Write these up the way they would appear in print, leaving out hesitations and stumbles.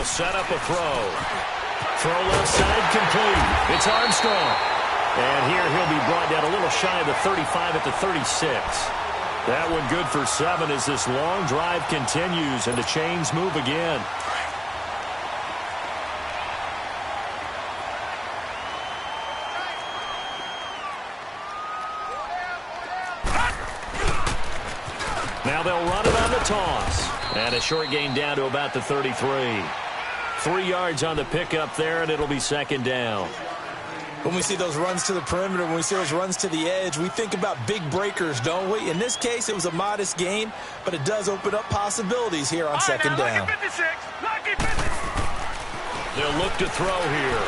They'll set up a throw. Throw left side complete. It's Armstrong. And here he'll be brought down a little shy of the 35 at the 36. That one good for 7 as this long drive continues and the chains move again. Now they'll run it on the toss. And a short gain down to about the 33. 3 yards on the pickup there, and it'll be second down. When we see those runs to the perimeter, when we see those runs to the edge, we think about big breakers, don't we? In this case, it was a modest gain, but it does open up possibilities here on second down. They'll look to throw here.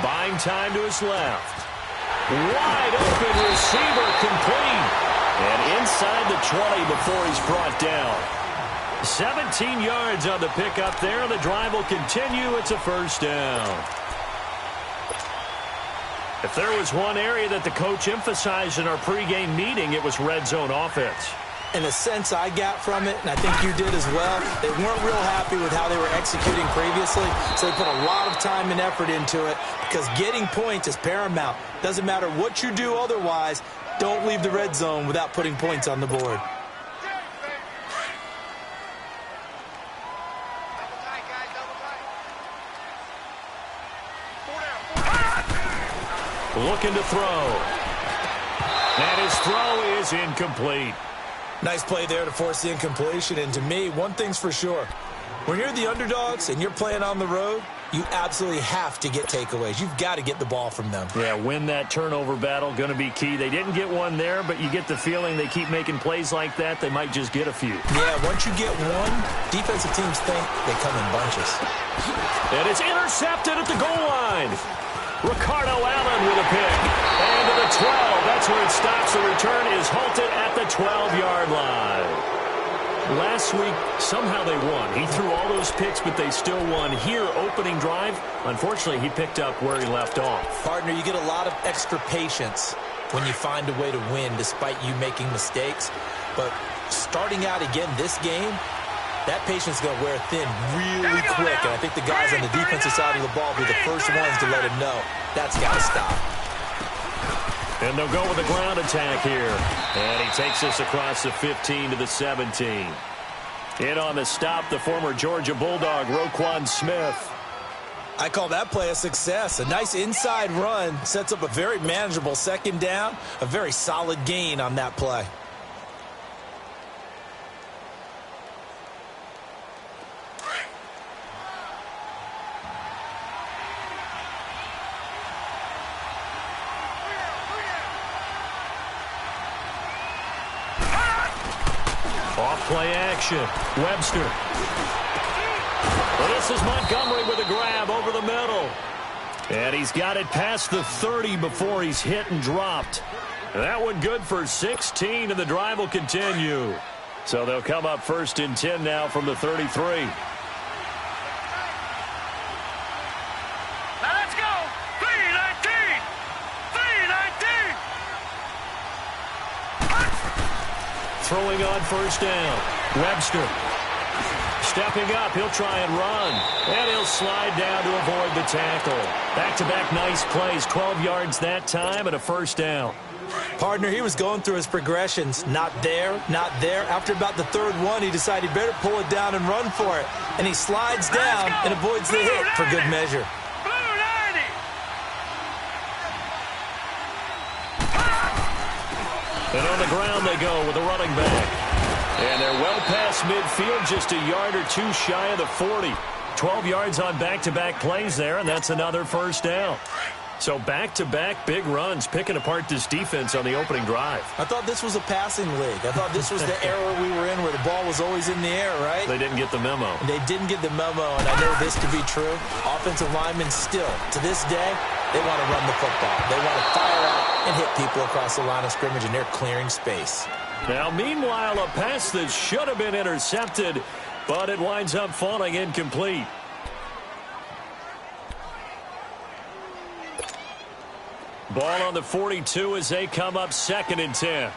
Buying time to his left. Wide open receiver complete. And inside the 20 before he's brought down. 17 yards on the pickup there. The drive will continue. It's a first down. If there was one area that the coach emphasized in our pregame meeting, it was red zone offense. In the sense I got from it, and I think you did as well, they weren't real happy with how they were executing previously, so they put a lot of time and effort into it because getting points is paramount. Doesn't matter what you do otherwise, don't leave the red zone without putting points on the board. Looking to throw. And his throw is incomplete. Nice play there to force the incompletion. And to me, one thing's for sure. When you're the underdogs and you're playing on the road, you absolutely have to get takeaways. You've got to get the ball from them. Yeah, win that turnover battle, going to be key. They didn't get one there, but you get the feeling they keep making plays like that, they might just get a few. Yeah, once you get one, defensive teams think they come in bunches. And it's intercepted at the goal line. Ricardo Allen with a pick. And to the 12. That's where it stops. The return is halted at the 12-yard line. Last week, somehow they won. He threw all those picks, but they still won. Here, opening drive, unfortunately, he picked up where he left off. Partner, you get a lot of extra patience when you find a way to win despite you making mistakes. But starting out again this game, that patience is going to wear thin really quick. And I think the guys on the defensive side of the ball will be the first ones to let him know that's got to stop. And they'll go with a ground attack here. And he takes us across the 15 to the 17. In on the stop, the former Georgia Bulldog, Roquan Smith. I call that play a success. A nice inside run sets up a very manageable second down. A very solid gain on that play. Play action. Webster. Well, this is Montgomery with a grab over the middle. And he's got it past the 30 before he's hit and dropped. And that one good for 16, and the drive will continue. So they'll come up first and 10 now from the 33. Throwing on first down. Webster. Stepping up. He'll try and run. And he'll slide down to avoid the tackle. Back-to-back nice plays. 12 yards that time and a first down. Partner, he was going through his progressions. Not there, not there. After about the third one, he decided he better pull it down and run for it. And he slides down and avoids the hit for good measure. And on the ground they go with a running back. And they're well past midfield, just a yard or two shy of the 40. 12 yards on back-to-back plays there, and that's another first down. So back-to-back big runs, picking apart this defense on the opening drive. I thought this was a passing league. I thought this was the era we were in where the ball was always in the air, right? They didn't get the memo. They didn't get the memo, and I know this to be true. Offensive linemen still, to this day, they want to run the football. They want to fire out and hit people across the line of scrimmage, and they're clearing space. Now, meanwhile, a pass that should have been intercepted, but it winds up falling incomplete. Ball on the 42 as they come up second and 10.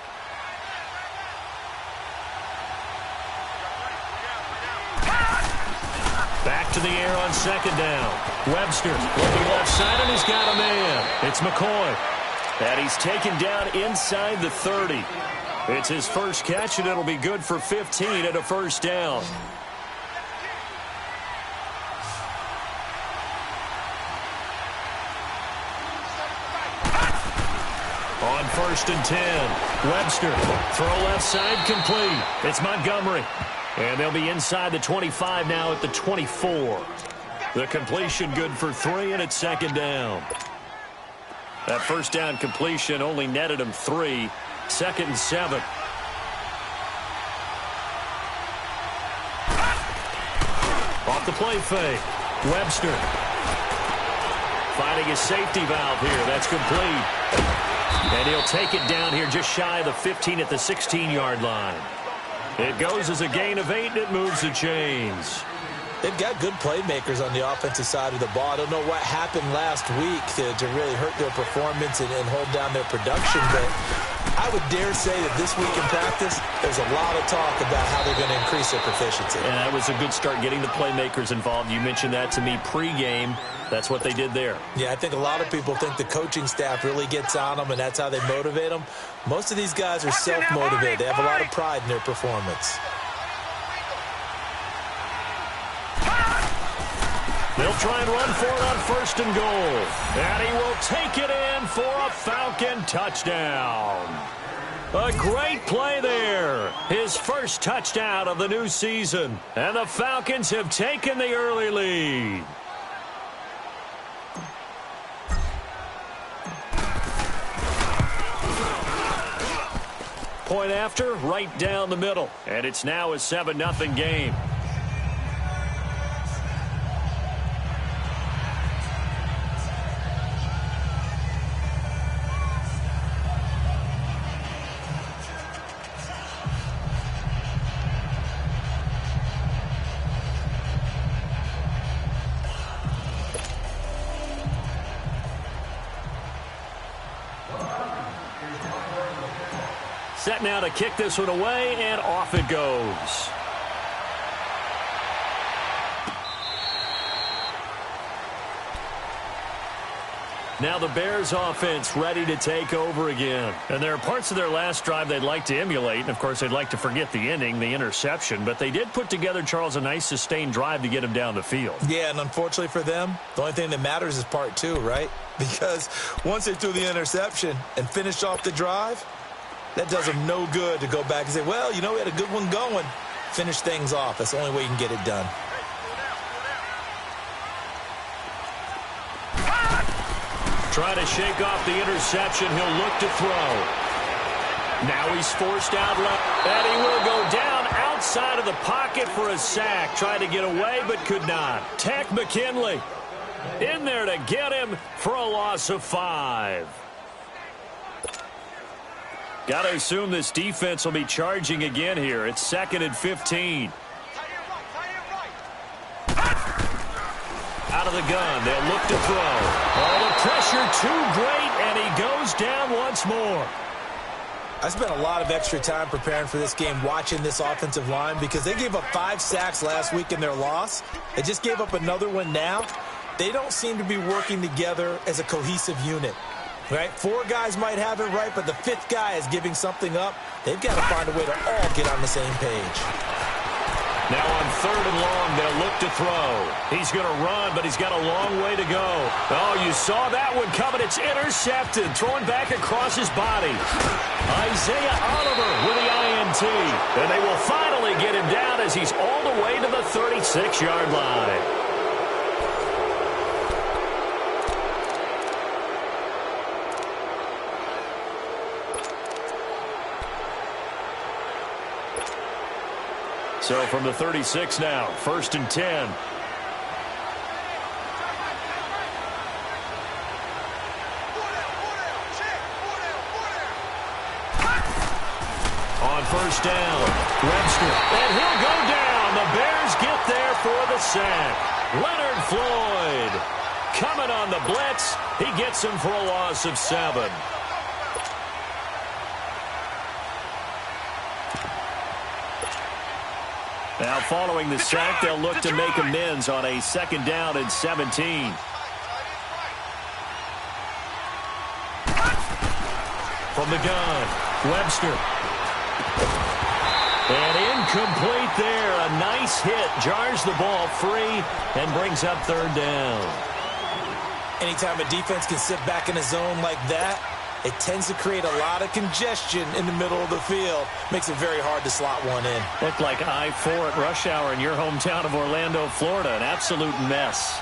in the air on second down. Webster looking left side, and he's got a man. It's McCoy. And he's taken down inside the 30. It's his first catch, and it'll be good for 15 and a first down. On 1st and 10, Webster, throw left side, complete. It's Montgomery. And they'll be inside the 25 now at the 24. The completion good for 3, and it's second down. That first down completion only netted him 3. 2nd and 7. Off the play fake. Webster finding his safety valve here. That's complete. And he'll take it down here just shy of the 15 at the 16-yard line. It goes as a gain of 8, and it moves the chains. They've got good playmakers on the offensive side of the ball. I don't know what happened last week to really hurt their performance and hold down their production, but I would dare say that this week in practice, there's a lot of talk about how they're going to increase their proficiency. And that was a good start getting the playmakers involved. You mentioned that to me pregame. That's what they did there. Yeah, I think a lot of people think the coaching staff really gets on them, and that's how they motivate them. Most of these guys are self-motivated. They have a lot of pride in their performance. They'll try and run for it on 1st and goal. And he will take it in for a Falcon touchdown. A great play there. His first touchdown of the new season. And the Falcons have taken the early lead. Point after, right down the middle. And it's now a 7-0 game. Set now to kick this one away, and off it goes. Now the Bears offense ready to take over again. And there are parts of their last drive they'd like to emulate. And, of course, they'd like to forget the ending, the interception. But they did put together, Charles, a nice sustained drive to get him down the field. Yeah, and unfortunately for them, the only thing that matters is part 2, right? Because once they threw the interception and finished off the drive, that does them no good to go back and say, well, you know, we had a good one going. Finish things off. That's the only way you can get it done. Try to shake off the interception. He'll look to throw. Now he's forced out left. And he will go down outside of the pocket for a sack. Tried to get away, but could not. Tech McKinley in there to get him for a loss of 5. Got to assume this defense will be charging again here. It's 2nd and 15. Out of the gun. They'll look to throw. Oh, the pressure too great, and he goes down once more. I spent a lot of extra time preparing for this game, watching this offensive line, because they gave up 5 sacks last week in their loss. They just gave up another one now. They don't seem to be working together as a cohesive unit. Right? 4 guys might have it right, but the 5th guy is giving something up. They've got to find a way to all get on the same page. Now on 3rd and long, they'll look to throw. He's going to run, but he's got a long way to go. Oh, you saw that one coming. It's intercepted. Thrown back across his body. Isaiah Oliver with the INT. And they will finally get him down as he's all the way to the 36-yard line. So from the 36 now, 1st and 10. On 1st down, Webster. And he'll go down. The Bears get there for the sack. Leonard Floyd coming on the blitz. He gets him for a loss of 7. Now following the sack, they'll look to make amends on a 2nd down and 17. From the gun, Webster. And incomplete there. A nice hit. Jars the ball free and brings up 3rd down. Anytime a defense can sit back in a zone like that, it tends to create a lot of congestion in the middle of the field. Makes it very hard to slot one in. Looked like I-4 at rush hour in your hometown of Orlando, Florida. An absolute mess.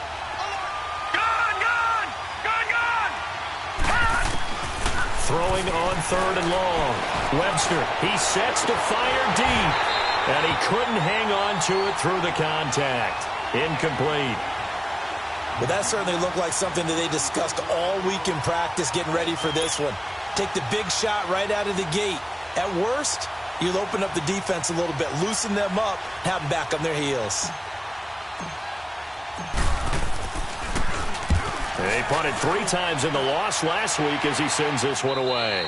Throwing on 3rd and long. Webster, he sets to fire deep. And he couldn't hang on to it through the contact. Incomplete. But that certainly looked like something that they discussed all week in practice getting ready for this one. Take the big shot right out of the gate. At worst, you'll open up the defense a little bit, loosen them up, have them back on their heels. They punted 3 times in the loss last week as he sends this one away.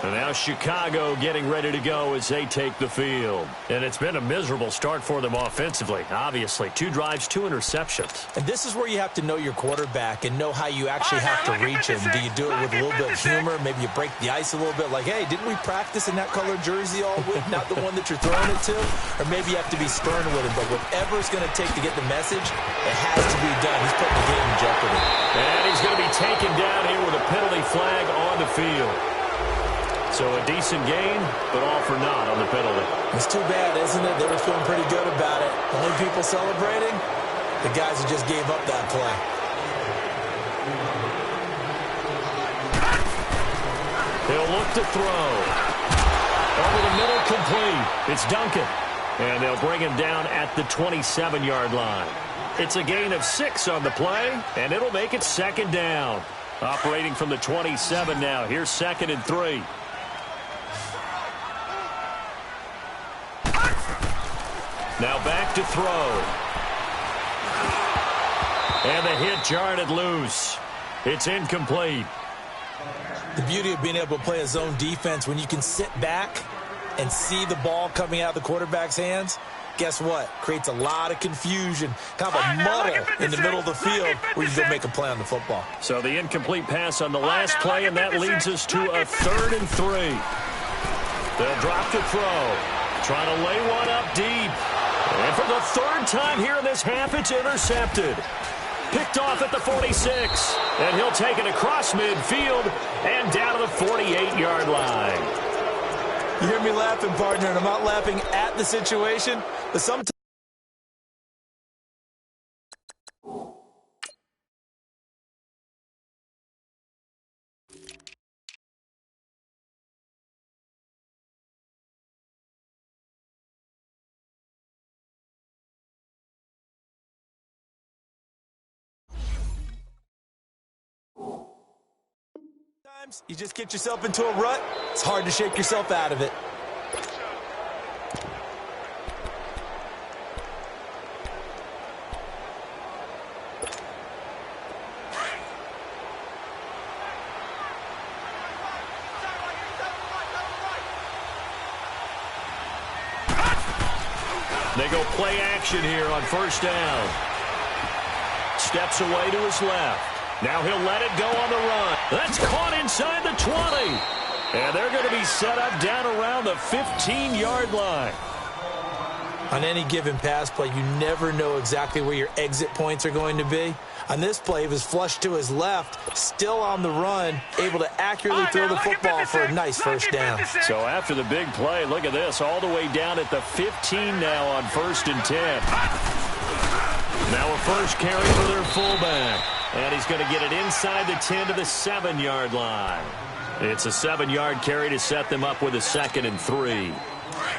And now Chicago getting ready to go as they take the field. And it's been a miserable start for them offensively. Obviously, 2 drives, 2 interceptions. And this is where you have to know your quarterback and know how you actually have to reach him. Do you do it with a little bit of humor? Maybe you break the ice a little bit like, hey, didn't we practice in that colored jersey all week? Not the one that you're throwing it to? Or maybe you have to be stern with him. But whatever it's going to take to get the message, it has to be done. He's putting the game in jeopardy. And he's going to be taken down here with a penalty flag on the field. So a decent gain, but all for naught on the penalty. It's too bad, isn't it? They were feeling pretty good about it. Only people celebrating, the guys who just gave up that play. They'll look to throw. Over the middle, complete. It's Duncan. And they'll bring him down at the 27-yard line. It's a gain of 6 on the play, and it'll make it 2nd down. Operating from the 27 now. Here's 2nd and 3. Now back to throw. And the hit jarred it loose. It's incomplete. The beauty of being able to play a zone defense when you can sit back and see the ball coming out of the quarterback's hands, guess what? Creates a lot of confusion, kind of a muddle in the middle of the field where you go make a play on the football. So the incomplete pass on the last play, and that leads us to a 3rd and 3. They'll drop the throw. Trying to lay one up deep. And for the 3rd time here in this half, it's intercepted. Picked off at the 46. And he'll take it across midfield and down to the 48-yard line. You hear me laughing, partner, and I'm not laughing at the situation, but sometimes you just get yourself into a rut, it's hard to shake yourself out of it. They go play action here on 1st down. Steps away to his left. Now he'll let it go on the run. That's caught inside the 20. And they're going to be set up down around the 15-yard line. On any given pass play, you never know exactly where your exit points are going to be. On this play, he was flushed to his left, still on the run, able to accurately throw the football for a nice 1st down. So after the big play, look at this, all the way down at the 15 now on 1st and 10. Now a first carry for their fullback. And he's going to get it inside the 10 to the 7-yard line. It's a 7-yard carry to set them up with a 2nd and 3.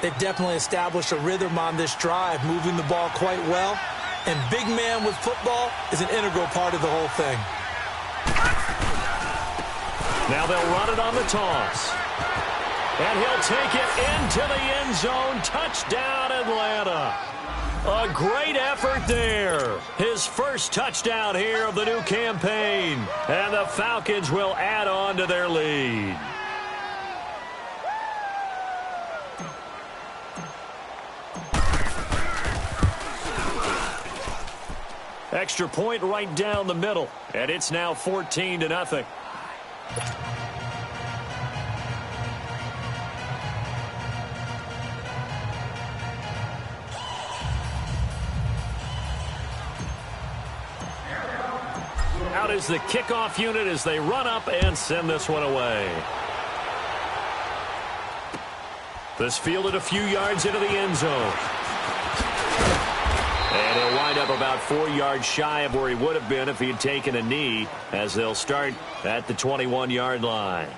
They've definitely established a rhythm on this drive, moving the ball quite well. And big man with football is an integral part of the whole thing. Now they'll run it on the toss. And he'll take it into the end zone. Touchdown, Atlanta. A great effort there. His first touchdown here of the new campaign. And the Falcons will add on to their lead. Extra point right down the middle, and it's now 14-0. Out is the kickoff unit as they run up and send this one away. This fielded a few yards into the end zone. And he'll wind up about 4 yards shy of where he would have been if he had taken a knee, as they'll start at the 21-yard line.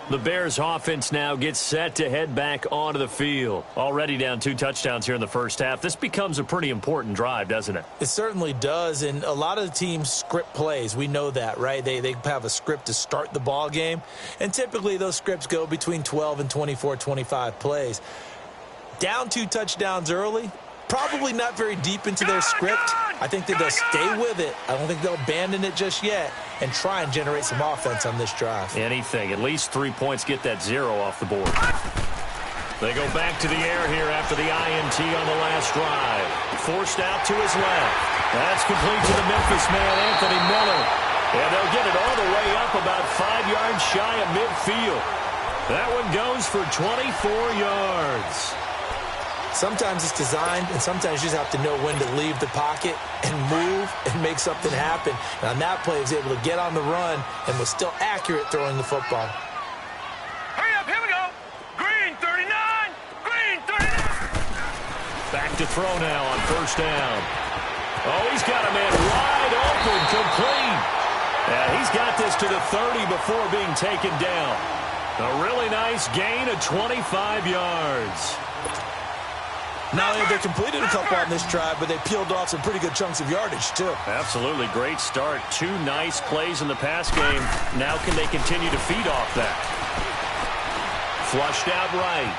The Bears offense now gets set to head back onto the field. Already down 2 touchdowns here in the first half. This becomes a pretty important drive, doesn't it? It certainly does, and a lot of the teams script plays. We know that, right? They have a script to start the ball game, and typically those scripts go between 12 and 24, 25 plays. Down 2 touchdowns early, probably not very deep into their script. I think that they'll stay with it. I don't think they'll abandon it just yet and try and generate some offense on this drive. Anything. At least 3 points, get that 0 off the board. They go back to the air here after the INT on the last drive. Forced out to his left. That's complete to the Memphis man, Anthony Miller. And they'll get it all the way up about 5 yards shy of midfield. That one goes for 24 yards. Sometimes it's designed, and sometimes you just have to know when to leave the pocket and move and make something happen. And on that play, he was able to get on the run and was still accurate throwing the football. Hurry up, here we go. Green 39, green 39. Back to throw now on first down. Oh, he's got a man wide open, complete. And he's got this to the 30 before being taken down. A really nice gain of 25 yards. Not only have they completed a couple on this drive, but they peeled off some pretty good chunks of yardage, too. Absolutely. Great start. 2 nice plays in the pass game. Now can they continue to feed off that? Flushed out right.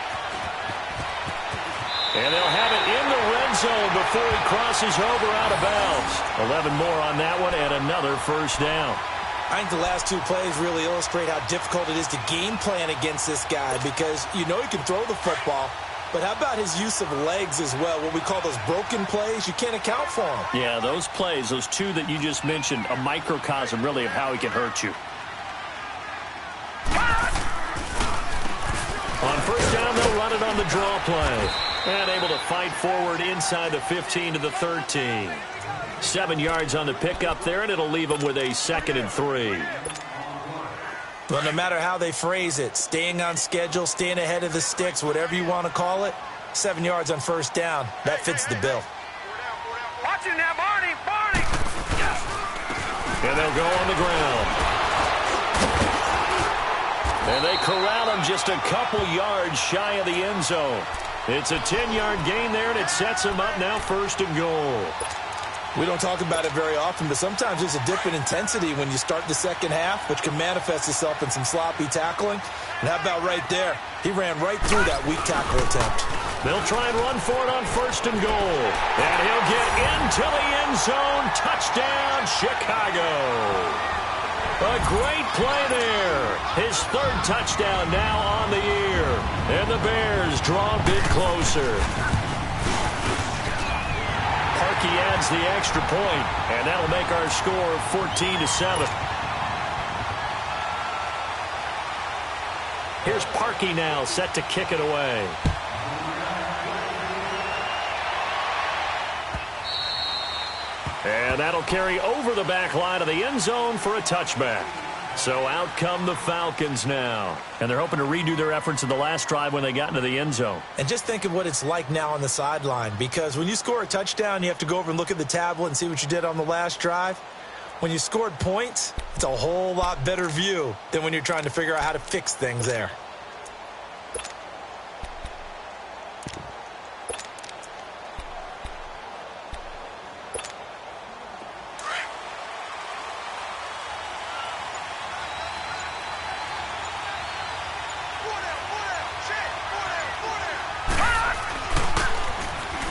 And they'll have it in the red zone before he crosses over out of bounds. 11 more on that one and another first down. I think the last 2 plays really illustrate how difficult it is to game plan against this guy because you know he can throw the football. But how about his use of legs as well? What we call those broken plays, you can't account for them. Yeah, those plays, those 2 that you just mentioned, a microcosm really of how he can hurt you. On first down, they'll run it on the draw play. And able to fight forward inside the 15 to the 13. 7 yards on the pickup there, and it'll leave them with a 2nd and 3. Well, no matter how they phrase it, staying on schedule, staying ahead of the sticks, whatever you want to call it, 7 yards on first down, that fits the bill. Watch it now, Barney, Barney. And they'll go on the ground. And they corral him just a couple yards shy of the end zone. It's a 10-yard gain there, and it sets him up now 1st and goal. We don't talk about it very often, but sometimes there's a dip in intensity when you start the second half, which can manifest itself in some sloppy tackling. And how about right there? He ran right through that weak tackle attempt. They'll try and run for it on 1st and goal. And he'll get into the end zone. Touchdown, Chicago. A great play there. His 3rd touchdown now on the year. And the Bears draw a bit closer. He adds the extra point, and that'll make our score 14-7. Here's Parkey now, set to kick it away. And that'll carry over the back line of the end zone for a touchback. So out come the Falcons now. And they're hoping to redo their efforts in the last drive when they got into the end zone. And just think of what it's like now on the sideline. Because when you score a touchdown, you have to go over and look at the tablet and see what you did on the last drive. When you scored points, it's a whole lot better view than when you're trying to figure out how to fix things there.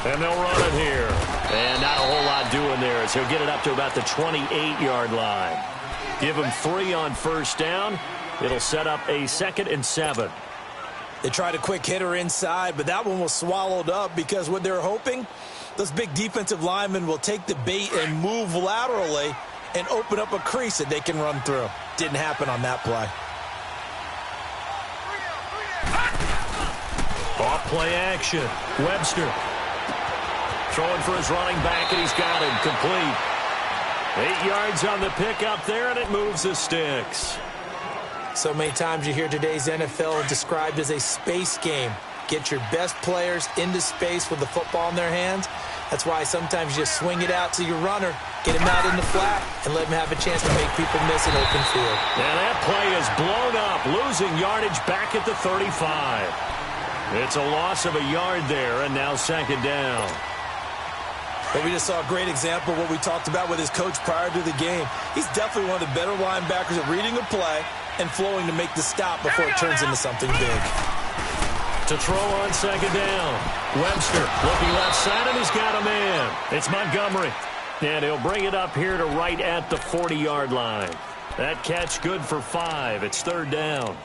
And they'll run it here. And not a whole lot doing there as he'll get it up to about the 28-yard line. Give him 3 on first down. It'll set up a 2nd and 7. They tried a quick hitter inside, but that one was swallowed up because what they're hoping Those big defensive linemen will take the bait and move laterally and open up a crease that they can run through. Didn't happen on that play. Off play action. Webster throwing for his running back, and he's got him complete. 8 yards on the pickup there, and it moves the sticks. So many times you hear today's NFL described as a space game. Get your best players into space with the football in their hands. That's why sometimes you just swing it out to your runner, get him out in the flat, and let him have a chance to make people miss an open field. And that play is blown up, losing yardage back at the 35. It's a loss of a yard there, and now second down. But we just saw a great example of what we talked about with his coach prior to the game. He's definitely one of the better linebackers at reading a play and flowing to make the stop before it turns into something big. To throw on second down. Webster looking left side, and he's got a man. It's Montgomery. And he'll bring it up here to right at the 40-yard line. That catch good for 5. It's third down.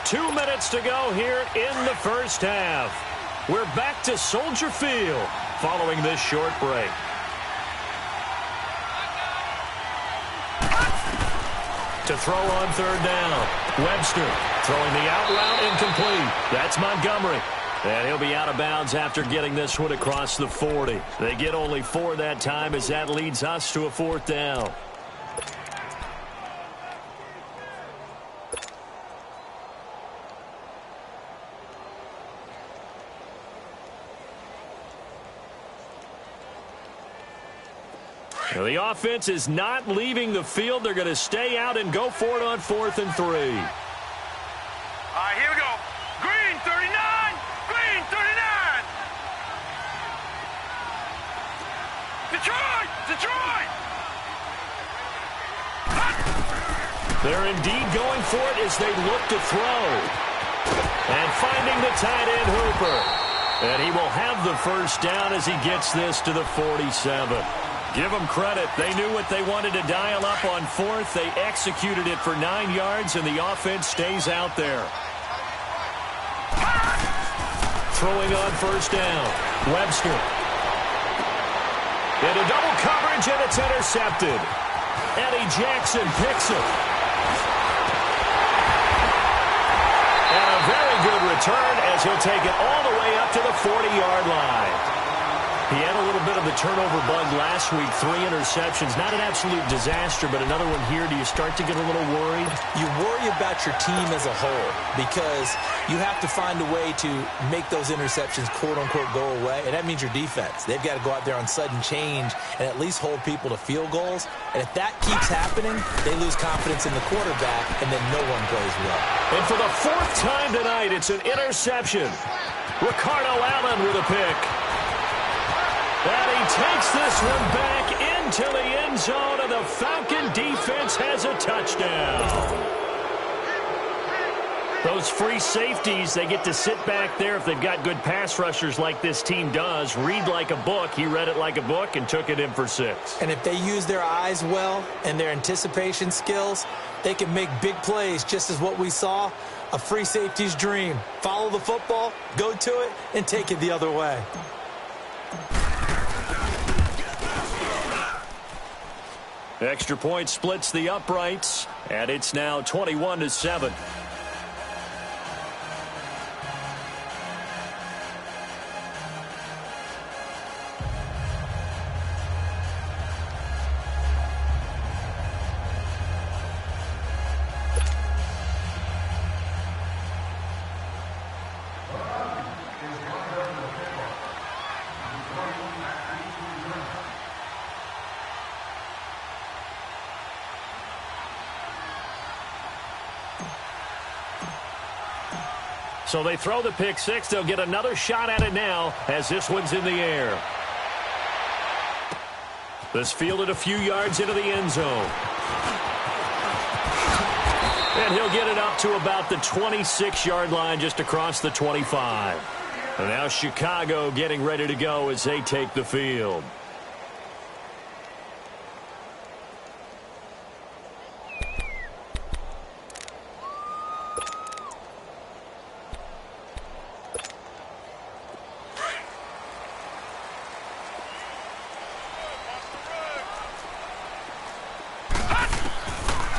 Two minutes to go here in the first half. We're back to Soldier Field following this short break. To throw on third down. Webster throwing the out route incomplete. That's Montgomery. And he'll be out of bounds after getting this one across the 40. They get only 4 that time as that leads us to a fourth down. Now the offense is not leaving the field. They're going to stay out and go for it on 4th and 3. All right, here we go. Green 39. Green 39. Detroit. Detroit. They're indeed going for it as they look to throw. And finding the tight end Hooper. And he will have the first down as he gets this to the 47. Give them credit. They knew what they wanted to dial up on 4th. They executed it for 9 yards, and the offense stays out there. Throwing on first down. Webster. Into double coverage, and it's intercepted. Eddie Jackson picks it. And a very good return as he'll take it all the way up to the 40-yard line. He had a little bit of the turnover bug last week, 3 interceptions. Not an absolute disaster, but another one here. Do you start to get a little worried? You worry about your team as a whole because you have to find a way to make those interceptions, quote-unquote, go away, and that means your defense. They've got to go out there on sudden change and at least hold people to field goals. And if that keeps happening, they lose confidence in the quarterback, and then no one plays well. And for the 4th time tonight, it's an interception. Ricardo Allen with a pick. And he takes this one back into the end zone, and the Falcon defense has a touchdown. Those free safeties, they get to sit back there if they've got good pass rushers like this team does. Read like a book. He read it like a book and took it in for 6. And if they use their eyes well and their anticipation skills, they can make big plays, just as what we saw, a free safety's dream. Follow the football, go to it, and take it the other way. Extra point splits the uprights, and it's now 21-7. So they throw the pick 6. They'll get another shot at it now as this one's in the air. This fielded a few yards into the end zone. And he'll get it up to about the 26-yard line just across the 25. And now Chicago getting ready to go as they take the field.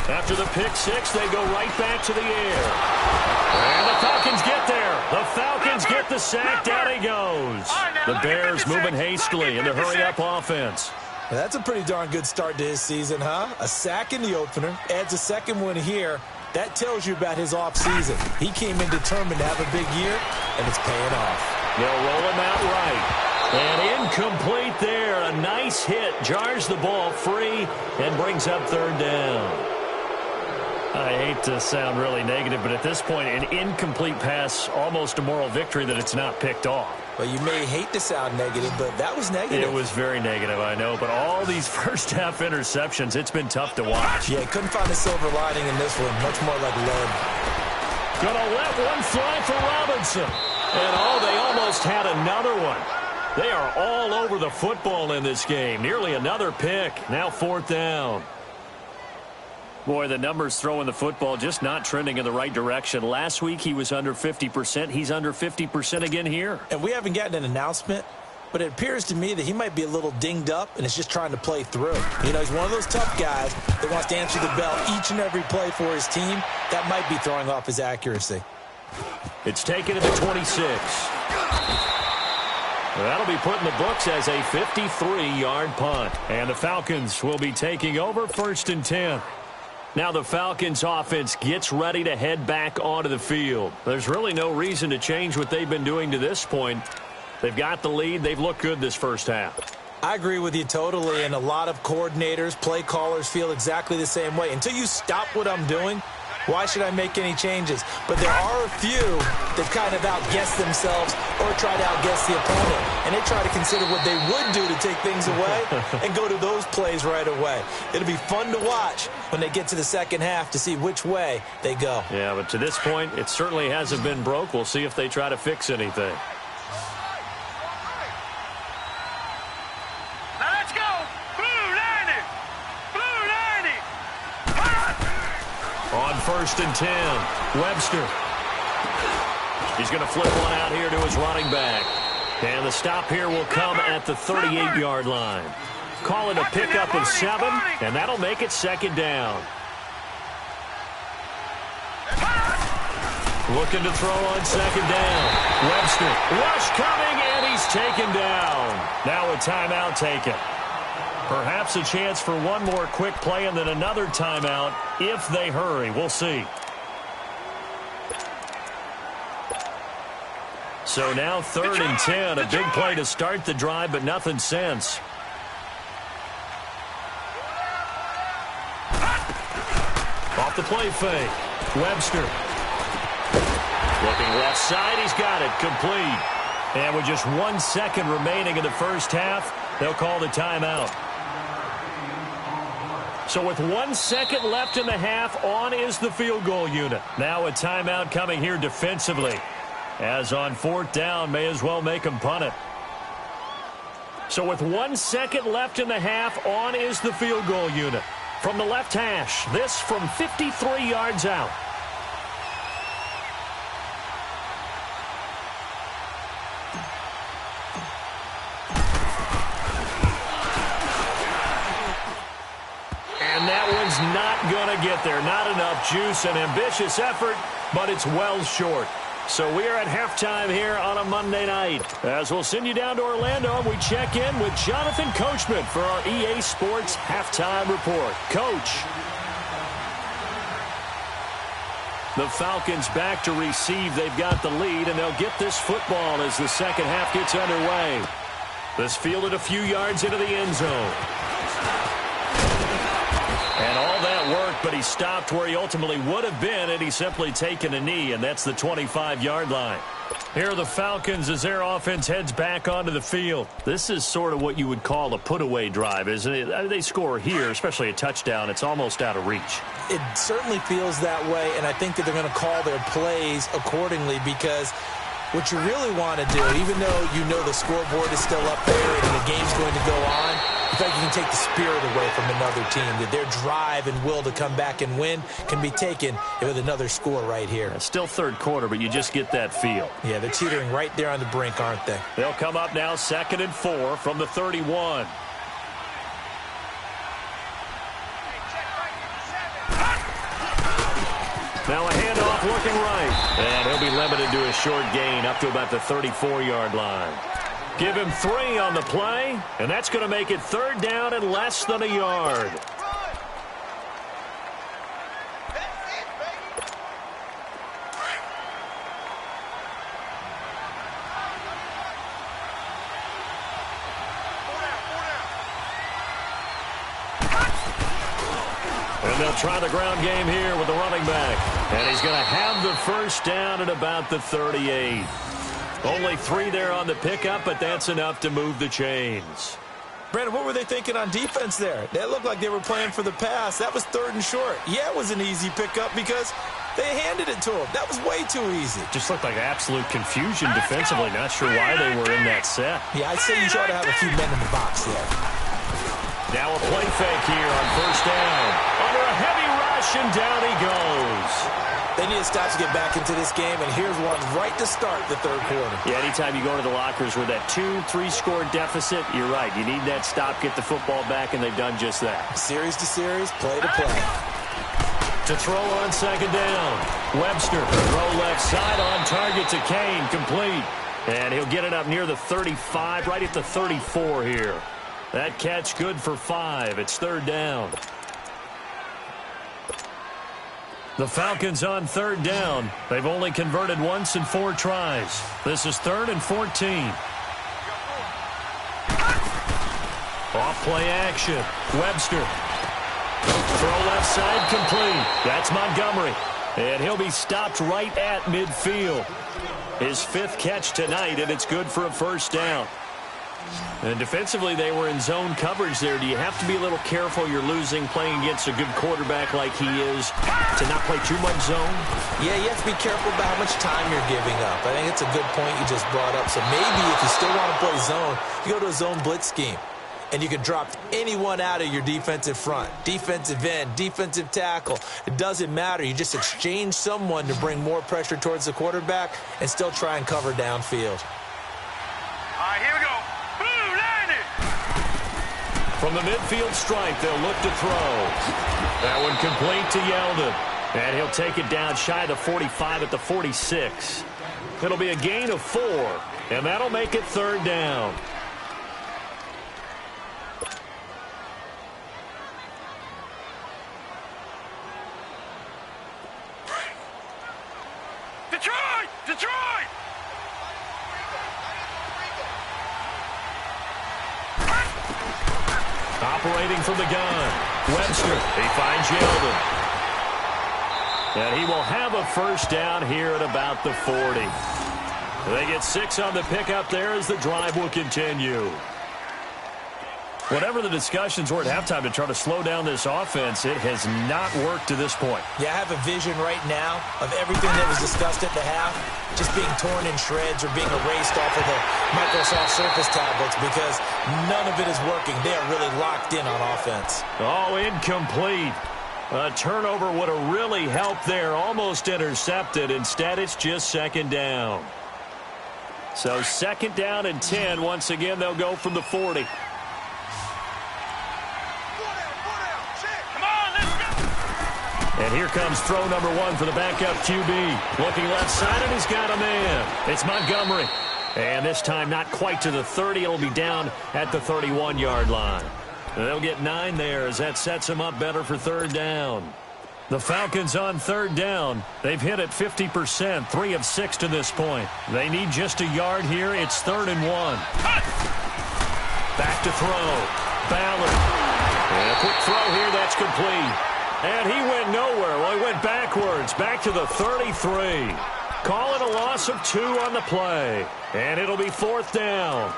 After the pick six, they go right back to the air. And the Falcons get there. The Falcons get the sack. Down he goes. The Bears moving hastily in the hurry-up offense. Well, that's a pretty darn good start to his season, huh? A sack in the opener, adds a second one here. That tells you about his offseason. He came in determined to have a big year, and it's paying off. They'll roll him out right. And incomplete there. A nice hit. Jars the ball free and brings up third down. I hate to sound really negative, but at this point, an incomplete pass, almost a moral victory that it's not picked off. Well, you may hate to sound negative, but that was negative. It was very negative, I know. But all these first-half interceptions, it's been tough to watch. Yeah, couldn't find a silver lining in this one. Much more like lead. Gonna let one fly for Robinson. And, they almost had another one. They are all over the football in this game. Nearly another pick. Now fourth down. Boy, the numbers throwing the football just not trending in the right direction. Last week he was under 50%. He's under 50% again here. And we haven't gotten an announcement, but it appears to me that he might be a little dinged up and is just trying to play through. You know, he's one of those tough guys that wants to answer the bell each and every play for his team. That might be throwing off his accuracy. It's taken at the 26. That'll be put in the books as a 53-yard punt. And the Falcons will be taking over first and 10. Now the Falcons offense gets ready to head back onto the field. There's really no reason to change what they've been doing to this point. They've got the lead. They've looked good this first half. I agree with you totally, and a lot of coordinators, play callers feel exactly the same way. Until you stop what I'm doing, why should I make any changes? But there are a few that kind of outguess themselves or try to outguess the opponent. And they try to consider what they would do to take things away and go to those plays right away. It'll be fun to watch when they get to the second half to see which way they go. Yeah, but to this point, it certainly hasn't been broke. We'll see if they try to fix anything. Now let's go. Blue 90. Blue 90. On first and 10, Webster. He's going to flip one out here to his running back. And the stop here will come at the 38-yard line. Call it a pickup of 7, and that'll make it second down. Looking to throw on second down. Webster, rush coming, and he's taken down. Now a timeout taken. Perhaps a chance for one more quick play and then another timeout if they hurry. We'll see. So now third and 10. A big play to start the drive, but nothing since. Off the play fake. Webster. Looking left side. He's got it. Complete. And with just 1 second remaining in the first half, they'll call the timeout. So with 1 second left in the half, on is the field goal unit. Now a timeout coming here defensively. As on fourth down, may as well make him punt it. So with 1 second left in the half, on is the field goal unit. From the left hash, this from 53 yards out. And that one's not going to get there. Not enough juice, an ambitious effort, but it's well short. So we are at halftime here on a Monday night. As we'll send you down to Orlando, we check in with Jonathan Coachman for our EA Sports Halftime Report. Coach. The Falcons back to receive. They've got the lead, and they'll get this football as the second half gets underway. This fielded a few yards into the end zone. And all that worked, but he stopped where he ultimately would have been, and he's simply taken a knee, and that's the 25-yard line. Here are the Falcons as their offense heads back onto the field. This is sort of what you would call a put-away drive, isn't it? They score here, especially a touchdown. It's almost out of reach. It certainly feels that way, and I think that they're going to call their plays accordingly, because what you really want to do, even though you know the scoreboard is still up there and the game's going to go on, you feel like you can take the spirit away from another team, that their drive and will to come back and win can be taken with another score right here. It's still third quarter, but you just get that feel. Yeah, they're teetering right there on the brink, aren't they? They'll come up now 2nd and 4 from the 31. Now a handoff looking right. And he'll be limited to a short gain up to about the 34-yard line. Give him 3 on the play, and that's going to make it 3rd down and less than a yard. And they'll try the ground game here with the running back. And he's going to have the first down at about the 38. Only 3 there on the pickup, but that's enough to move the chains. Brandon, what were they thinking on defense there? They looked like they were playing for the pass. That was 3rd and short. Yeah, it was an easy pickup because they handed it to him. That was way too easy. Just looked like absolute confusion defensively. Not sure why they were in that set. Yeah, I'd say you ought to have a few men in the box there. Now a play fake here on 1st down. Under a heavy rush, and down he goes. They need to stop to get back into this game, and here's one right to start the 3rd quarter. Yeah, anytime you go to the lockers with that 2-3 score deficit, you're right. You need that stop, get the football back, and they've done just that. Series to series, play to play. To throw on 2nd down. Webster, throw left side on target to Kane, complete. And he'll get it up near the 35, right at the 34 here. That catch good for 5. It's 3rd down. The Falcons on 3rd down. They've only converted once in 4 tries. This is 3rd and 14. Off play action. Webster. Throw left side complete. That's Montgomery. And he'll be stopped right at midfield. His 5th catch tonight, and it's good for a 1st down. And defensively, they were in zone coverage there. Do you have to be a little careful you're losing playing against a good quarterback like he is to not play too much zone? Yeah, you have to be careful about how much time you're giving up. I think it's a good point you just brought up. So maybe if you still want to play zone, you go to a zone blitz scheme. And you can drop anyone out of your defensive front, defensive end, defensive tackle. It doesn't matter. You just exchange someone to bring more pressure towards the quarterback and still try and cover downfield. All right, here we go. Blue, landed. From the midfield stripe, they'll look to throw. That one complete to Yeldon. And he'll take it down shy of the 45 at the 46. It'll be a gain of 4, and that'll make it 3rd down. Detroit! Detroit! Operating from the gun. Webster, he finds Yeldon. And he will have a 1st down here at about the 40. They get 6 on the pickup there as the drive will continue. Whatever the discussions were at halftime to try to slow down this offense, it has not worked to this point. Yeah, I have a vision right now of everything that was discussed at the half just being torn in shreds or being erased off of the Microsoft Surface tablets because none of it is working. They are really locked in on offense. Oh, incomplete. A turnover would have really helped there. Almost intercepted. Instead, it's just 2nd down. So 2nd down and 10. Once again, they'll go from the 40. And here comes throw number 1 for the backup QB. Looking left side, and he's got a man. It's Montgomery. And this time not quite to the 30. It'll be down at the 31-yard line. They'll get 9 there as that sets them up better for 3rd down. The Falcons on 3rd down. They've hit it 50%, 3 of 6 to this point. They need just a yard here. It's 3rd and 1. Back to throw. Ballard. And a quick throw here. That's complete. And he went nowhere. Well, he went backwards, back to the 33. Call it a loss of 2 on the play. And it'll be 4th down.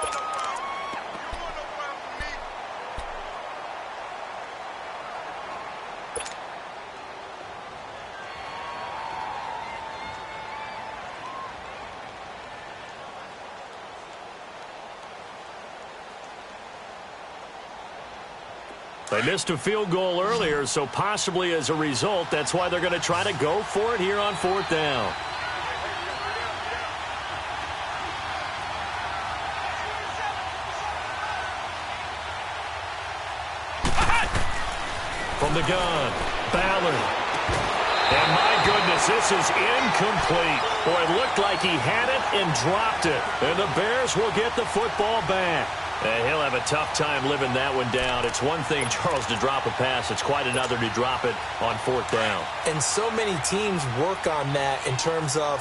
They missed a field goal earlier, so possibly as a result, that's why they're going to try to go for it here on 4th down. From the gun, Ballard. And my goodness, this is incomplete. Boy, it looked like he had it and dropped it. And the Bears will get the football back. He'll have a tough time living that one down. It's one thing, Charles, to drop a pass. It's quite another to drop it on 4th down. And so many teams work on that in terms of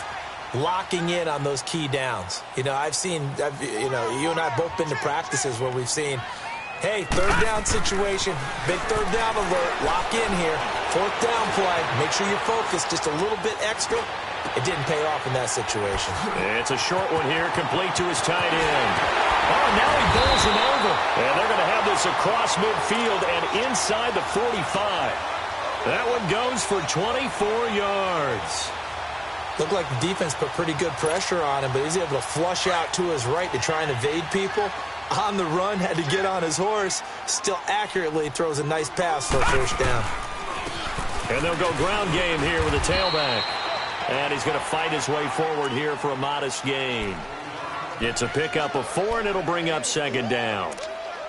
locking in on those key downs. You know, you and I have both been to practices where we've seen, hey, 3rd down situation, big 3rd down alert, lock in here. 4th down play, make sure you're focused just a little bit extra. It didn't pay off in that situation. It's a short one here, complete to his tight end. Oh, now he bowls him over. And they're going to have this across midfield and inside the 45. That one goes for 24 yards. Looked like the defense put pretty good pressure on him, but he's able to flush out to his right to try and evade people. On the run, had to get on his horse. Still accurately throws a nice pass for a 1st down. And they'll go ground game here with a tailback. And he's going to fight his way forward here for a modest gain. It's a pickup of 4, and it'll bring up 2nd down.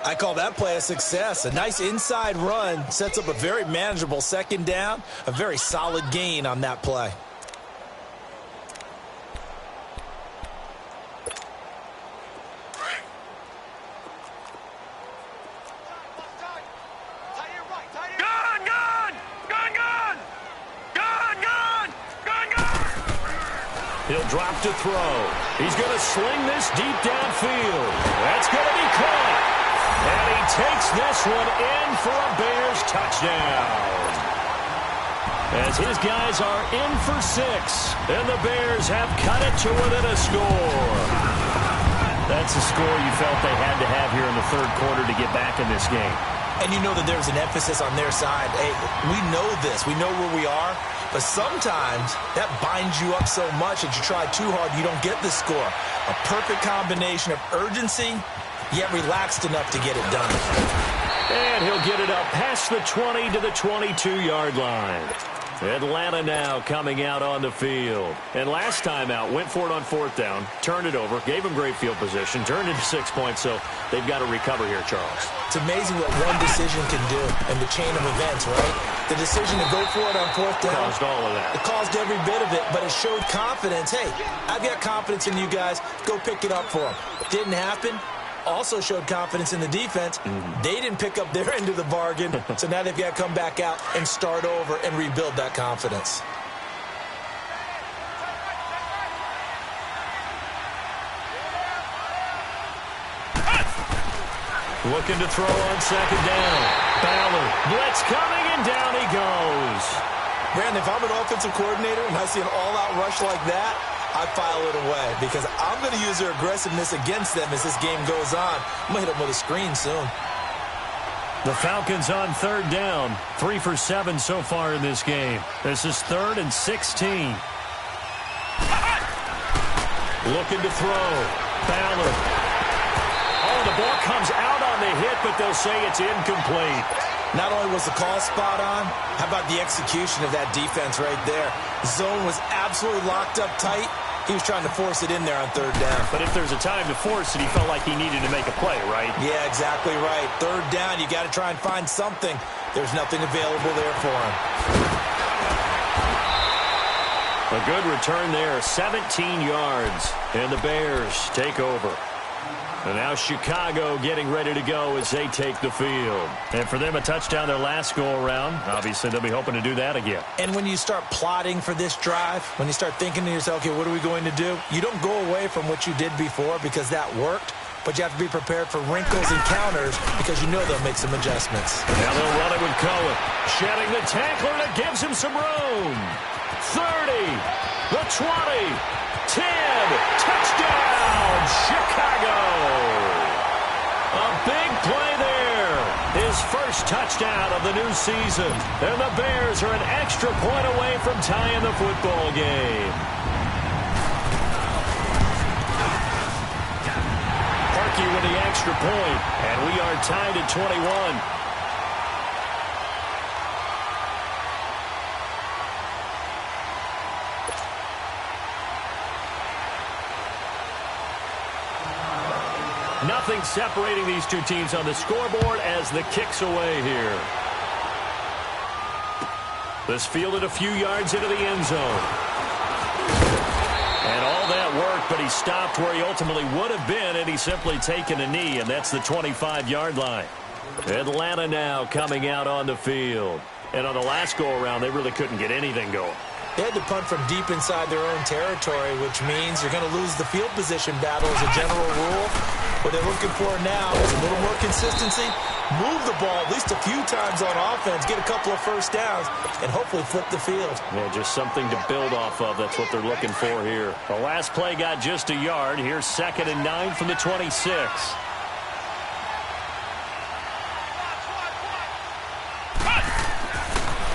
I call that play a success. A nice inside run sets up a very manageable 2nd down. A very solid gain on that play. He'll drop to throw. He's going to sling this deep downfield. That's going to be caught. And he takes this one in for a Bears touchdown. As his guys are in for 6. And the Bears have cut it to within a score. That's a score you felt they had to have here in the 3rd quarter to get back in this game. And you know that there's an emphasis on their side. Hey, we know this. We know where we are. But sometimes that binds you up so much that you try too hard, you don't get the score. A perfect combination of urgency, yet relaxed enough to get it done. And he'll get it up past the 20 to the 22-yard line. Atlanta now coming out on the field. And last time out, went for it on 4th down, turned it over, gave him great field position, turned into 6 points, so they've got to recover here, Charles. It's amazing what one decision can do in the chain of events, right? The decision to go for it on 4th down. Caused all of that. It caused every bit of it, but it showed confidence. Hey, I've got confidence in you guys. Go pick it up for them. Didn't happen. Also showed confidence in the defense. They didn't pick up their end of the bargain, so now they've got to come back out and start over and rebuild that confidence. Looking to throw on 2nd down. Ballard, blitz coming, and down he goes. Brandon, if I'm an offensive coordinator and I see an all-out rush like that, I file it away because I'm going to use their aggressiveness against them as this game goes on. I'm going to hit them with a screen soon. The Falcons on 3rd down. 3 for 7 so far in this game. This is 3rd and 16. Looking to throw. Ballard. Oh, the ball comes out on the hit, but they'll say it's incomplete. Not only was the call spot on, how about the execution of that defense right there? Zone was absolutely locked up tight. He was trying to force it in there on 3rd down. But if there's a time to force it, he felt like he needed to make a play, right? Yeah, exactly right. 3rd down, you got to try and find something. There's nothing available there for him. A good return there, 17 yards, and the Bears take over. And now Chicago getting ready to go as they take the field. And for them, a touchdown their last go-around. Obviously, they'll be hoping to do that again. And when you start plotting for this drive, when you start thinking to yourself, okay, what are we going to do? You don't go away from what you did before because that worked, but you have to be prepared for wrinkles and counters because you know they'll make some adjustments. Now they'll run it with Cohen. Shedding the tackler that gives him some room. 30, the 20, 10, touchdown, Chicago. A big play there. His first touchdown of the new season. And the Bears are an extra point away from tying the football game. Harkey with the extra point, and we are tied at 21. Nothing separating these two teams on the scoreboard as the kick's away here. This fielded a few yards into the end zone. And all that worked, but he stopped where he ultimately would have been, and he's simply taken a knee, and that's the 25-yard line. Atlanta now coming out on the field. And on the last go-around, they really couldn't get anything going. They had to punt from deep inside their own territory, which means you're going to lose the field position battle as a general rule. What they're looking for now is a little more consistency, move the ball at least a few times on offense, get a couple of first downs, and hopefully flip the field. Yeah, just something to build off of. That's what they're looking for here. The last play got just a yard. Here's 2nd and 9 from the 26.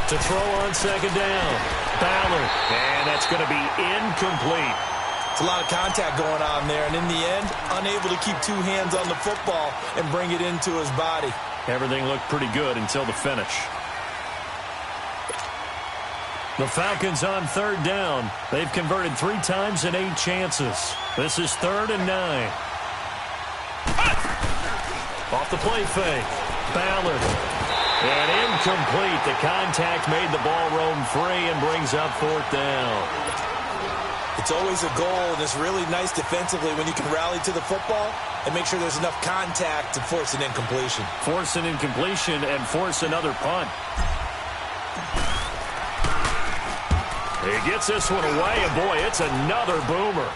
To throw on 2nd down. Ballard. And that's going to be incomplete. It's a lot of contact going on there, and in the end, unable to keep two hands on the football and bring it into his body. Everything looked pretty good until the finish. The Falcons on 3rd down. They've converted 3 times in 8 chances. This is 3rd and 9. Off the play fake. Ballard. And incomplete. The contact made the ball roam free and brings up 4th down. It's always a goal, and it's really nice defensively when you can rally to the football and make sure there's enough contact to force an incompletion. Force an incompletion and force another punt. He gets this one away, and boy, it's another boomer.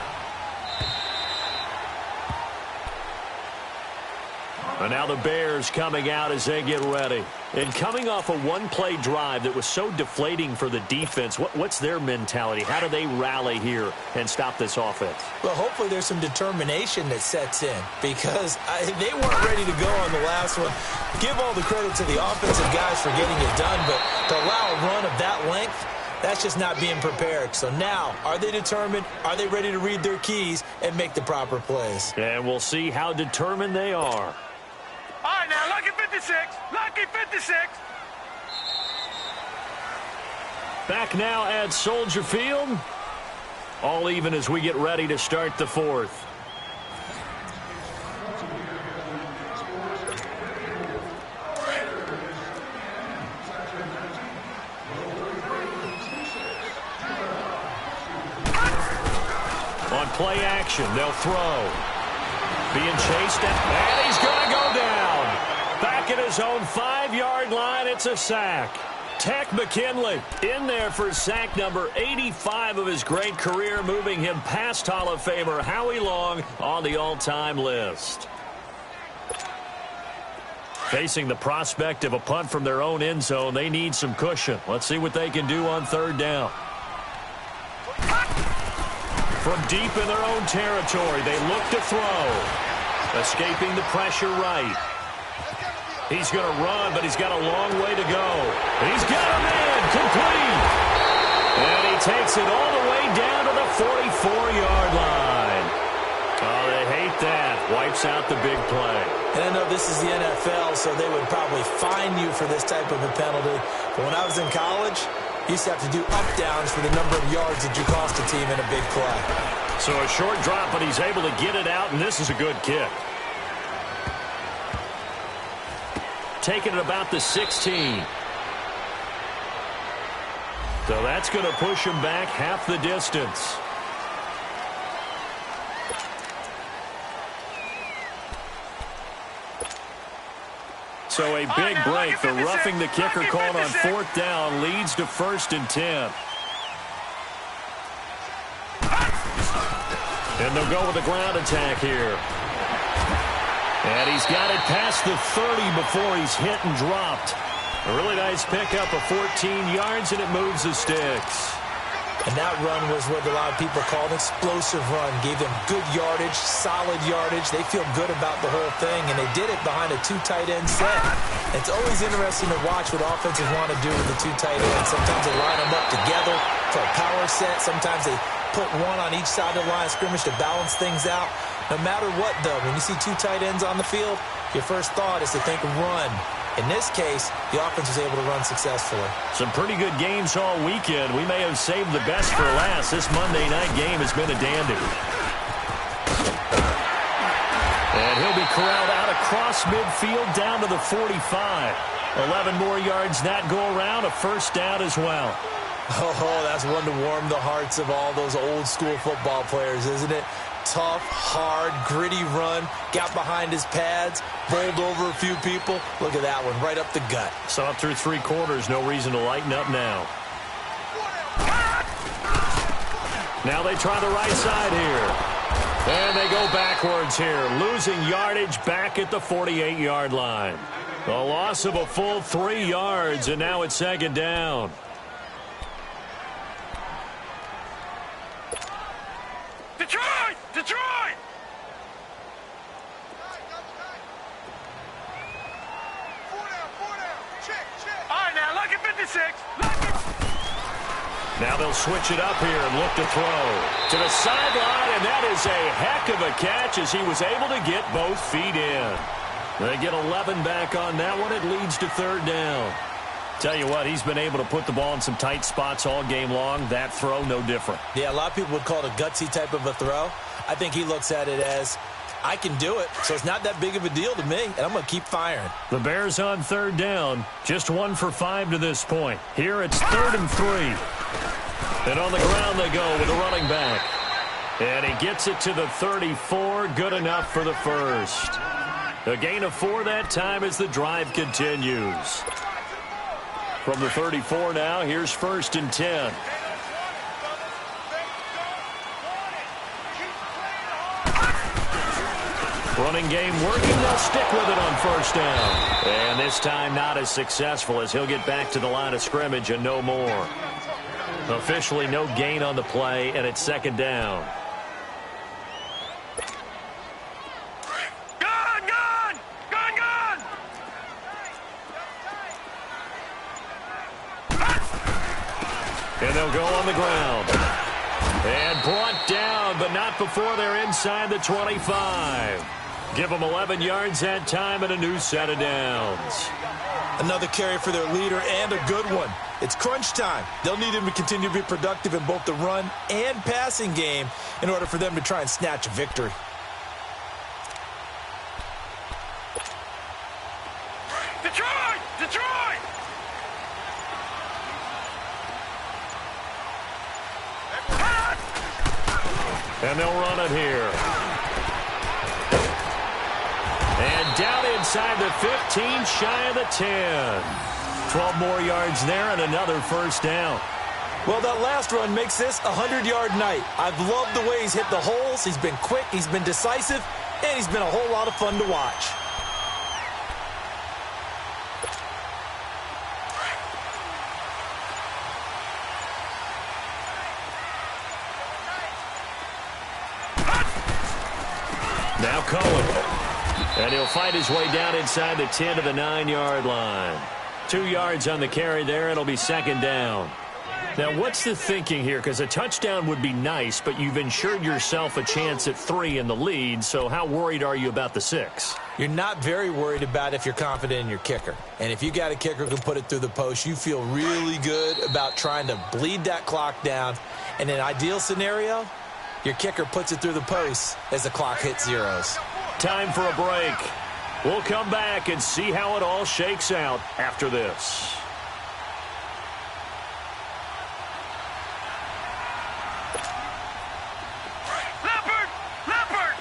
And now the Bears coming out as they get ready. And coming off a one-play drive that was so deflating for the defense, what's their mentality? How do they rally here and stop this offense? Well, hopefully there's some determination that sets in because they weren't ready to go on the last one. Give all the credit to the offensive guys for getting it done, but to allow a run of that length, that's just not being prepared. So now, are they determined? Are they ready to read their keys and make the proper plays? And we'll see how determined they are. All right, now, lucky 56. Lucky 56. Back now at Soldier Field. All even as we get ready to start the 4th. On play action, they'll throw. Being chased, and he's going to go down. Back at his own 5-yard line, it's a sack. Tech McKinley in there for sack number 85 of his great career, moving him past Hall of Famer Howie Long on the all-time list. Facing the prospect of a punt from their own end zone, they need some cushion. Let's see what they can do on 3rd down. From deep in their own territory, they look to throw. Escaping the pressure right. He's going to run, but he's got a long way to go. He's got a man complete. And he takes it all the way down to the 44-yard line. Oh, they hate that. Wipes out the big play. And I know this is the NFL, so they would probably fine you for this type of a penalty. But when I was in college, you used to have to do up-downs for the number of yards that you cost a team in a big play. So a short drop, but he's able to get it out, and this is a good kick. Taking it about the 16. So that's going to push him back half the distance. So a big break. The roughing the kicker called on 4th down leads to 1st and 10. And they'll go with a ground attack here. And he's got it past the 30 before he's hit and dropped. A really nice pickup of 14 yards, and it moves the sticks. And that run was what a lot of people call an explosive run. Gave them good yardage, solid yardage. They feel good about the whole thing, and they did it behind a 2 tight end set. It's always interesting to watch what offenses want to do with the 2 tight ends. Sometimes they line them up together for a power set. Sometimes they put one on each side of the line of scrimmage to balance things out. No matter what, though, when you see 2 tight ends on the field, your first thought is to think run. In this case, the offense was able to run successfully. Some pretty good games all weekend. We may have saved the best for last. This Monday night game has been a dandy. And he'll be corralled out across midfield down to the 45. 11 more yards that go around, a first down as well. Oh, that's one to warm the hearts of all those old-school football players, isn't it? Tough, hard, gritty run, got behind his pads, bowled over a few people. Look at that one, right up the gut. Saw through 3 quarters, no reason to lighten up now. Now they try the right side here. And they go backwards here, losing yardage back at the 48-yard line. A loss of a full 3 yards, and now it's second down. Detroit! Detroit! All right, now, lucky 56. Now they'll switch it up here and look to throw. To the sideline, and that is a heck of a catch as he was able to get both feet in. They get 11 back on that one. It leads to third down. Tell you what, he's been able to put the ball in some tight spots all game long. That throw, no different. Yeah, a lot of people would call it a gutsy type of a throw. I think he looks at it as, I can do it, so it's not that big of a deal to me, and I'm going to keep firing. The Bears on third down, just 1 for 5 to this point. Here it's 3rd and 3. And on the ground they go with a running back. And he gets it to the 34, good enough for the first. A gain of 4 that time as the drive continues. From the 34 now, here's 1st and 10. Running game working. They'll stick with it on 1st down. And this time not as successful as he'll get back to the line of scrimmage and no more. Officially no gain on the play, and it's 2nd down. And they'll go on the ground. And brought down, but not before they're inside the 25. Give them 11 yards that time and a new set of downs. Another carry for their leader and a good one. It's crunch time. They'll need him to continue to be productive in both the run and passing game in order for them to try and snatch a victory. Detroit! Detroit! And they'll run it here. And down inside the 15, shy of the 10. 12 more yards there and another first down. Well, that last run makes this a 100-yard night. I've loved the way he's hit the holes. He's been quick, he's been decisive, and he's been a whole lot of fun to watch. Now Cohen. And he'll fight his way down inside the 10 to the 9-yard line. 2 yards on the carry there. It'll be 2nd down. Now, what's the thinking here? Because a touchdown would be nice, but you've ensured yourself a chance at 3 in the lead. So how worried are you about the 6? You're not very worried about if you're confident in your kicker. And if you got a kicker who can put it through the post, you feel really good about trying to bleed that clock down. In an ideal scenario, your kicker puts it through the post as the clock hits zeros. Time for a break. We'll come back and see how it all shakes out after this. Leopard! Leopard!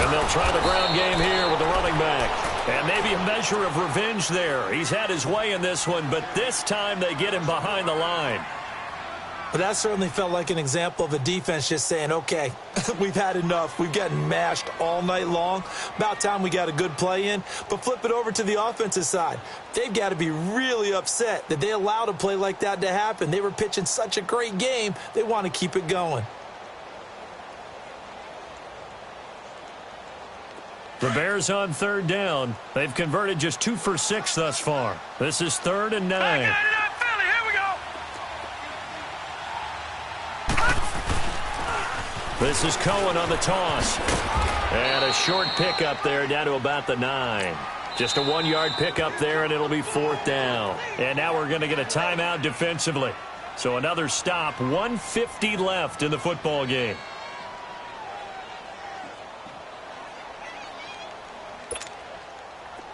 And they'll try the ground game here with the running back. And maybe a measure of revenge there. He's had his way in this one, but this time they get him behind the line. But that certainly felt like an example of a defense just saying, okay, we've had enough. We've gotten mashed all night long. About time we got a good play in. But flip it over to the offensive side. They've got to be really upset that they allowed a play like that to happen. They were pitching such a great game. They want to keep it going. The Bears on 3rd down. They've converted just 2 for 6 thus far. This is 3rd and 9. This is Cohen on the toss. And a short pickup there down to about the 9. Just a 1-yard pickup there, and it'll be 4th down. And now we're going to get a timeout defensively. So another stop, 1:50 left in the football game.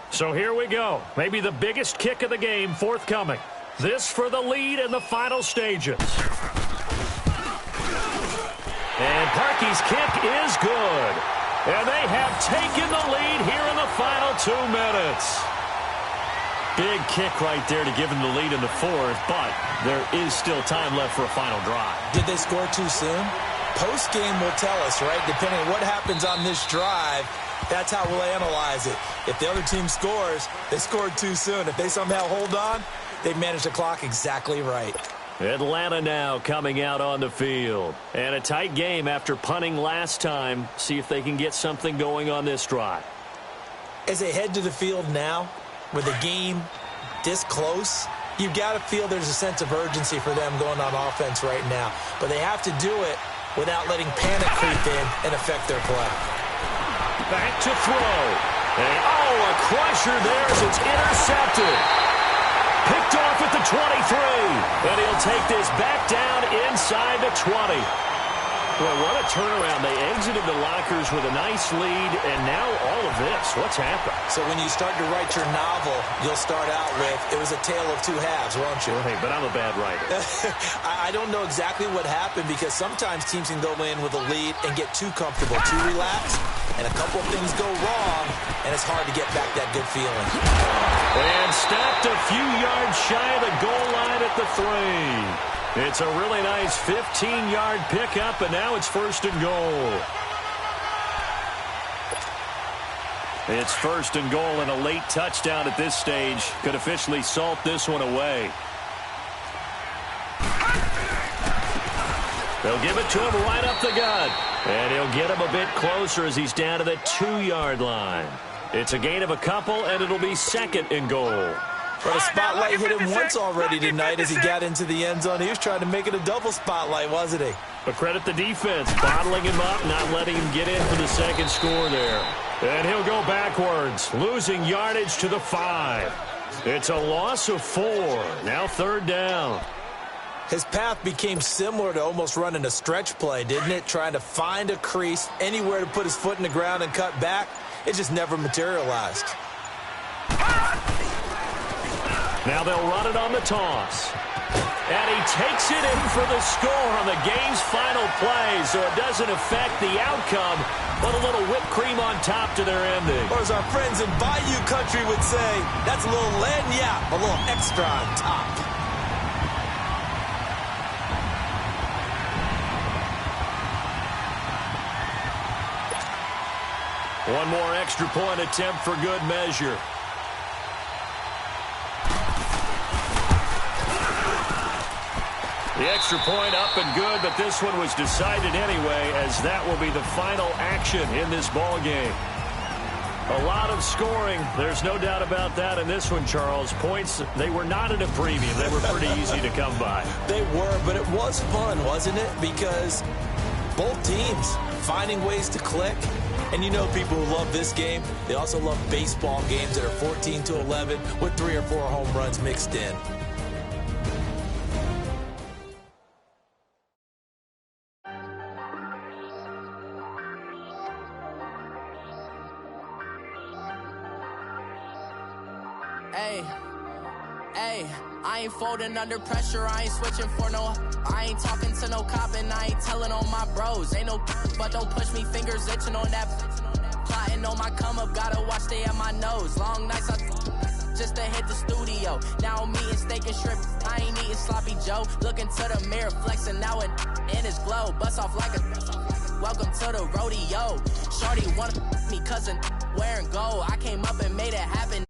So here we go. Maybe the biggest kick of the game forthcoming. This for the lead in the final stages. And Parkey's kick is good. And they have taken the lead here in the final 2 minutes. Big kick right there to give them the lead in the fourth, but there is still time left for a final drive. Did they score too soon? Post-game will tell us, right? Depending on what happens on this drive, that's how we'll analyze it. If the other team scores, they scored too soon. If they somehow hold on, they've managed the clock exactly right. Atlanta now coming out on the field. And a tight game after punting last time. See if they can get something going on this drive. As they head to the field now, with the game this close, you've got to feel there's a sense of urgency for them going on offense right now. But they have to do it without letting panic creep in and affect their play. Back to throw. And, a crusher there as it's intercepted. Picked off at the 23. And he'll take this back down inside the 20. Boy, what a turnaround. They exited the lockers with a nice lead, and now all of this. What's happened? So when you start to write your novel, you'll start out with, it was a tale of two halves, won't you? Hey, but I'm a bad writer. I don't know exactly what happened, because sometimes teams can go in with a lead and get too comfortable, too relaxed, and a couple of things go wrong, and it's hard to get back that good feeling. And stopped a few yards shy of the goal line at the 3. It's a really nice 15-yard pickup, and now it's 1st and goal. It's 1st and goal, and a late touchdown at this stage could officially salt this one away. They'll give it to him right up the gut, and he'll get him a bit closer as he's down to the 2-yard line. It's a gain of a couple, and it'll be 2nd and goal. But a spotlight hit him once already tonight as he got into the end zone. He was trying to make it a double spotlight, wasn't he? But credit the defense, bottling him up, not letting him get in for the second score there. And he'll go backwards, losing yardage to the 5. It's a loss of 4. Now 3rd down. His path became similar to almost running a stretch play, didn't it? Trying to find a crease, anywhere to put his foot in the ground and cut back. It just never materialized. Now they'll run it on the toss. And he takes it in for the score on the game's final play, so it doesn't affect the outcome, but a little whipped cream on top to their ending. Or as our friends in Bayou Country would say, that's a little lagniappe, a little extra on top. One more extra point attempt for good measure. The extra point up and good, but this one was decided anyway, as that will be the final action in this ball game. A lot of scoring. There's no doubt about that in this one, Charles. Points, they were not at a premium. They were pretty easy to come by. They were, but it was fun, wasn't it? Because both teams finding ways to click. And you know people who love this game, they also love baseball games that are 14-11 with 3 or 4 home runs mixed in. Hey, I ain't folding under pressure, I ain't switching for no. I ain't talking to no cop and I ain't telling on my bros. Ain't no but don't push me, fingers itching on that. Plotting on my come up, gotta watch stay at my nose. Long nights just to hit the studio. Now I'm eating steak and shrimp, I ain't eating sloppy Joe. Looking to the mirror, flexing now and in his glow. Bust off like a welcome to the rodeo. Shorty wanted me cousin wearing gold. I came up and made it happen.